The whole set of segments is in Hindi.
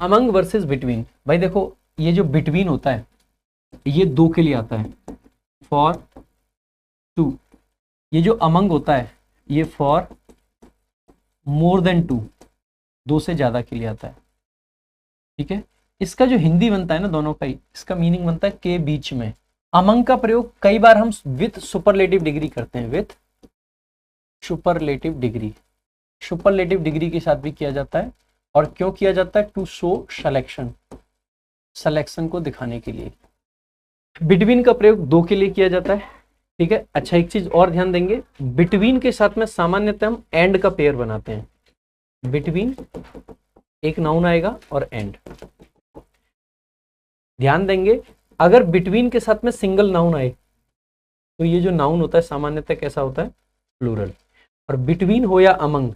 Among versus between. भाई देखो ये जो बिटवीन होता है ये 2 के लिए आता है, फॉर 2। ये जो अमंग होता है ये फॉर मोर देन 2, 2 से ज्यादा के लिए आता है। ठीक है, इसका जो हिंदी बनता है ना दोनों का ही, इसका मीनिंग बनता है के बीच में। अमंग का प्रयोग कई बार हम विथ सुपरलेटिव डिग्री करते हैं, with superlative degree, superlative degree के साथ भी किया जाता है। और क्यों किया जाता है? टू शो सिलेक्शन, सिलेक्शन को दिखाने के लिए। बिटवीन का प्रयोग 2 के लिए किया जाता है। ठीक है, अच्छा एक चीज और ध्यान देंगे, बिटवीन के साथ में सामान्यतः हम एंड का पेयर बनाते हैं। बिटवीन एक नाउन आएगा और एंड। ध्यान देंगे अगर बिटवीन के साथ में सिंगल नाउन आए तो ये जो नाउन होता है सामान्यतः कैसा होता है? प्लूरल। और बिटवीन हो या अमंग,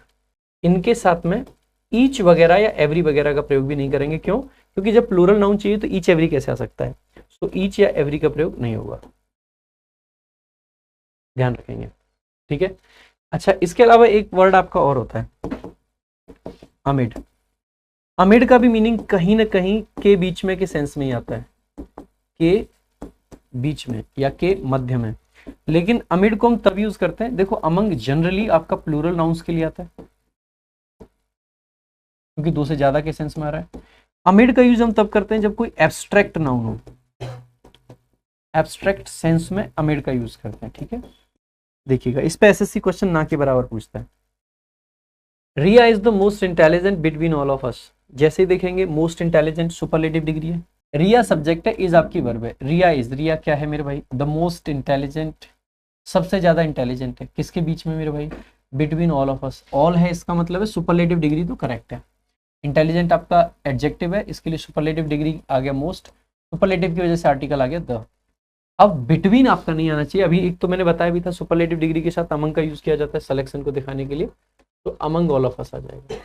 इनके साथ में ईच वगैरह या एवरी वगैरह का प्रयोग भी नहीं करेंगे। क्यों? क्योंकि जब प्लूरल नाउन चाहिए तो ईच एवरी कैसे आ सकता है? तो ईच या एवरी का प्रयोग नहीं होगा, ध्यान रखेंगे। ठीक है, अच्छा इसके अलावा एक वर्ड आपका और होता है अमिड। अमिड का भी मीनिंग कहीं ना कहीं के बीच में के सेंस में ही आता है, के बीच में या के मध्य में। लेकिन अमिड को हम तब यूज करते हैं, देखो अमंग जनरली आपका प्लूरल नाउन्स के लिए आता है क्योंकि 2 से ज्यादा के सेंस में आ रहा है। अमिड का यूज हम तब करते हैं जब कोई एब्स्ट्रैक्ट नाउन हो, एब्स्ट्रैक्ट सेंस में अमिड का यूज करते हैं। ठीक है, देखिएगा इस पे एसएससी क्वेश्चन ना के बराबर पूछता है। Riya is the most intelligent between all of us. जैसे ही देखेंगे मोस्ट इंटेलिजेंट सुपरलेटिव डिग्री है, रिया सब्जेक्ट है, इज आपकी वर्ब है। रिया इज, रिया क्या है मेरे भाई? द मोस्ट इंटेलिजेंट, सबसे ज्यादा इंटेलिजेंट है। किसके बीच में मेरे भाई? Between all of us. All है इसका मतलब है सुपरलेटिव डिग्री तो करेक्ट है। इंटेलिजेंट आपका एडजेक्टिव है, इसके लिए सुपरलेटिव डिग्री आ गया मोस्ट, सुपरलेटिव की वजह से आर्टिकल आ गया द। अब बिटवीन आपका नहीं आना चाहिए। अभी एक तो मैंने बताया भी था सुपरलेटिव डिग्री के साथ अमंग का यूज किया जाता है सिलेक्शन को दिखाने के लिए, तो अमंग ऑल ऑफ अस आ जाएगा।